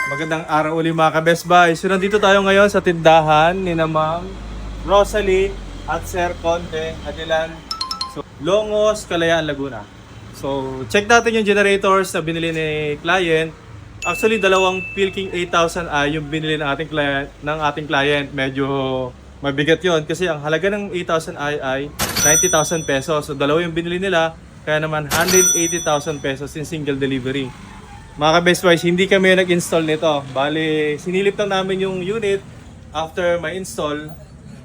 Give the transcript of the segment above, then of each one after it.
Magandang araw uli mga ka-Best Buy. So nandito tayo ngayon sa tindahan ni na Ma'am Rosalie at Sir Conte Adilan. So Longos, Kalayaan, Laguna. So check natin yung generators na binili ni client. Actually dalawang Philking 8000i yung binili ng ating client. Medyo mabigat yon kasi ang halaga ng 8000i ay 90,000 pesos. So dalawa yung binili nila, kaya naman 180,000 pesos in single delivery. Mga ka-Best Buy, hindi kami nag-install nito. Bali, sinilip lang namin yung unit after may install.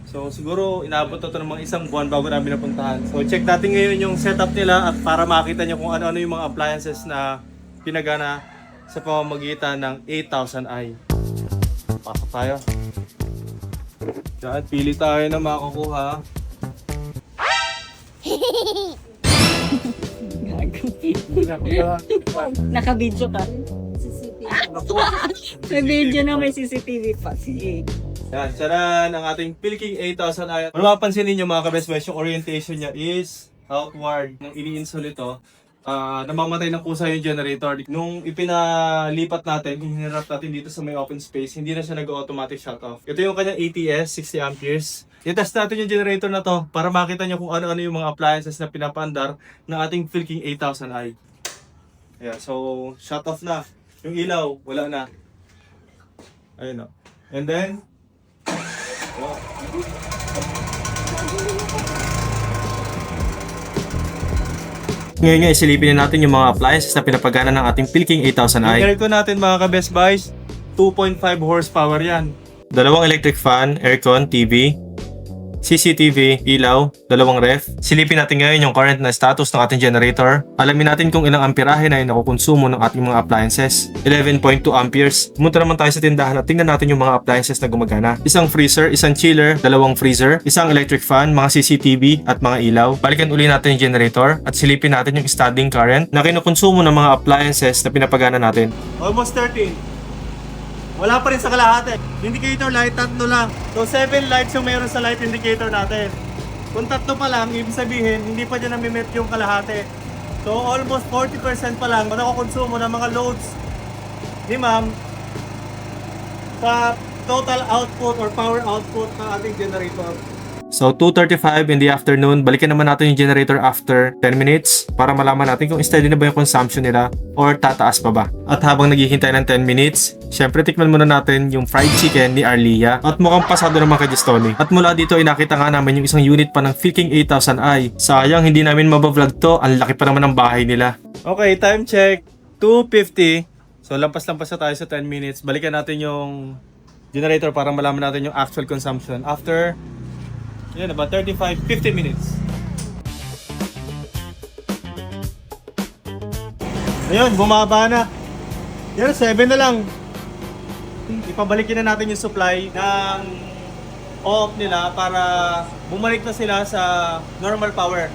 So siguro inabot ito ng mga isang buwan bago namin napuntahan. So check natin ngayon yung setup nila at para makita nyo kung ano-ano yung mga appliances na pinagana sa pamamagitan ng 8000i. Pasok tayo. Diyan, pili tayo na makukuha. Naka-video ka? May video na may CCTV pa. Sige. Yan, charan, ang ating Philking 8000i. Kung mapapansin ninyo mga ka-Best Buy, yung orientation niya is outward. Nung ini-install ito, namamatay ng kusa yung generator. Nung ipinalipat natin, yung hinarap natin dito sa may open space, hindi na siya nag-automatic shut off. Ito yung kanyang ATS, 60 amperes. I-test natin yung generator na to para makita nyo kung ano-ano yung mga appliances na pinapaandar ng ating Philking 8000i. Ayan, so shut off na. Yung ilaw, wala na. Ayun o. And then, oh. Ngayon nga, isilipin na natin yung mga appliances na pinapagana ng ating Philking 8000i. Yung aircon natin mga ka-Best Buys, 2.5 horsepower yan. Dalawang electric fan, aircon, TV, CCTV, ilaw, dalawang ref. Silipin natin ngayon yung current na status ng ating generator. Alamin natin kung ilang amperahe na yung nakukonsumo ng ating mga appliances. 11.2 amperes. Pumunta naman tayo sa tindahan at tingnan natin yung mga appliances na gumagana. Isang freezer, isang chiller, dalawang freezer, isang electric fan, mga CCTV at mga ilaw. Balikan uli natin yung generator at silipin natin yung standing current na kinukonsumo ng mga appliances na pinapagana natin. Almost 13. Wala pa rin sa kalahati. Indicator light, tatlo lang. So 7 lights yung meron sa light indicator natin. Kung tatlo pa lang, ibig sabihin, hindi pa dyan nami-met yung kalahati. So almost 40% pa lang nakukonsumo ng mga loads ni ma'am sa total output or power output ng ating generator. So 2:35 in the afternoon, balikan naman natin yung generator after 10 minutes para malaman natin kung steady na ba yung consumption nila or tataas pa ba. At habang naghihintay ng 10 minutes, syempre tikman muna natin yung fried chicken ni Arlia at mukhang pasado naman kay Gistoni. At mula dito ay nakita nga namin yung isang unit pa ng Philking 8000i. Sayang hindi namin mabavlog to, ang laki pa naman ng bahay nila. Okay, time check, 2:50. So lampas-lampas na tayo sa 10 minutes. Balikan natin yung generator para malaman natin yung actual consumption after yan, about 50 minutes. Ayun, bumaba na. Yan, 7 na lang. Ipabalikin na natin yung supply ng off nila para bumalik na sila sa normal power.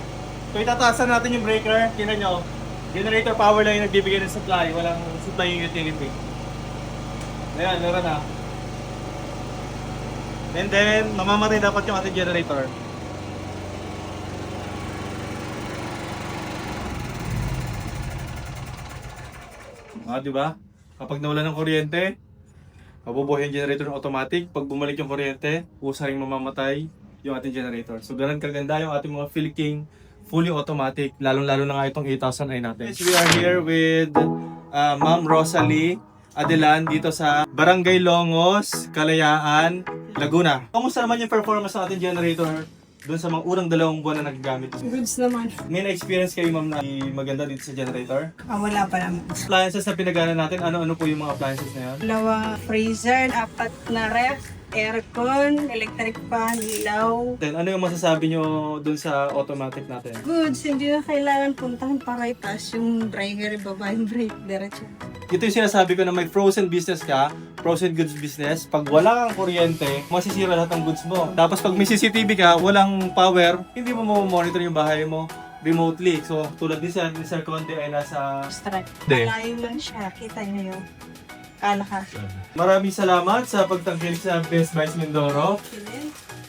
So itataasan natin yung breaker. Tingnan nyo, generator power lang yung nagbibigay ng supply. Walang supply yung utility. Ayan, meron na. And then, mamamatay dapat yung ating generator. Diba? Kapag nawala ng kuryente, mabubuhay yung generator ng automatic. Pag bumalik yung kuryente, usaring mamamatay yung ating generator. So, ganun kaganda yung ating mga Philking fully automatic. Lalong-lalo na nga itong 8000i natin. We are here with Ma'am Rosalie Adilan dito sa Barangay Longos, Kalayaan, Laguna. Kamusta naman yung performance ng ating generator doon sa mga unang 2 buwan na nagagamit? Goods naman. May na-experience kayo ma'am na maganda dito sa generator? Wala pa naman. Appliances na pinagana natin, ano-ano po yung mga appliances na yan? Dalawa freezer, 4 na ref, aircon, electric fan, ilaw. Then ano yung masasabi nyo doon sa automatic natin? Goods, hindi na kailangan puntahan para itaas yung driver, ibaba yung brake, diretso. Ito yung sinasabi ko na may frozen business ka, frozen goods business. Pag wala kang kuryente, masisira lahat ng goods mo. Tapos pag may CCTV ka, walang power, hindi mo monitor yung bahay mo remotely. So tulad ni Sir Conte ay nasa... Strike. Hindi. Malayo lang siya, kita niyo yun. Naka. Maraming salamat sa pagtangkil sa Best Buys Mindoro.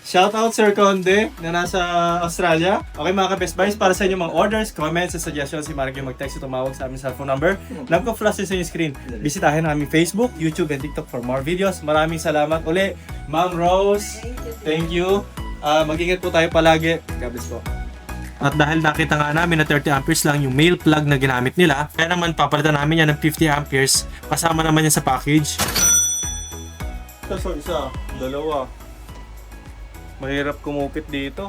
Shout out Sir Conde na nasa Australia. Okay mga ka-Best Buys, para sa inyong mga orders, comments, at suggestions, si Marky mag-text o tumawag sa aming cellphone number. Nagka-flash sa inyong screen. Bisitahin ang aming Facebook, YouTube, and TikTok for more videos. Maraming salamat uli. Ma'am Rose, thank you. Mag-ingat po tayo palagi. God bless po. At dahil nakita nga namin na 30 amperes lang yung male plug na ginamit nila, kaya naman papalitan namin yan ng 50 amperes. Kasama naman yan sa package. Isa, dalawa. Mahirap kumupit dito.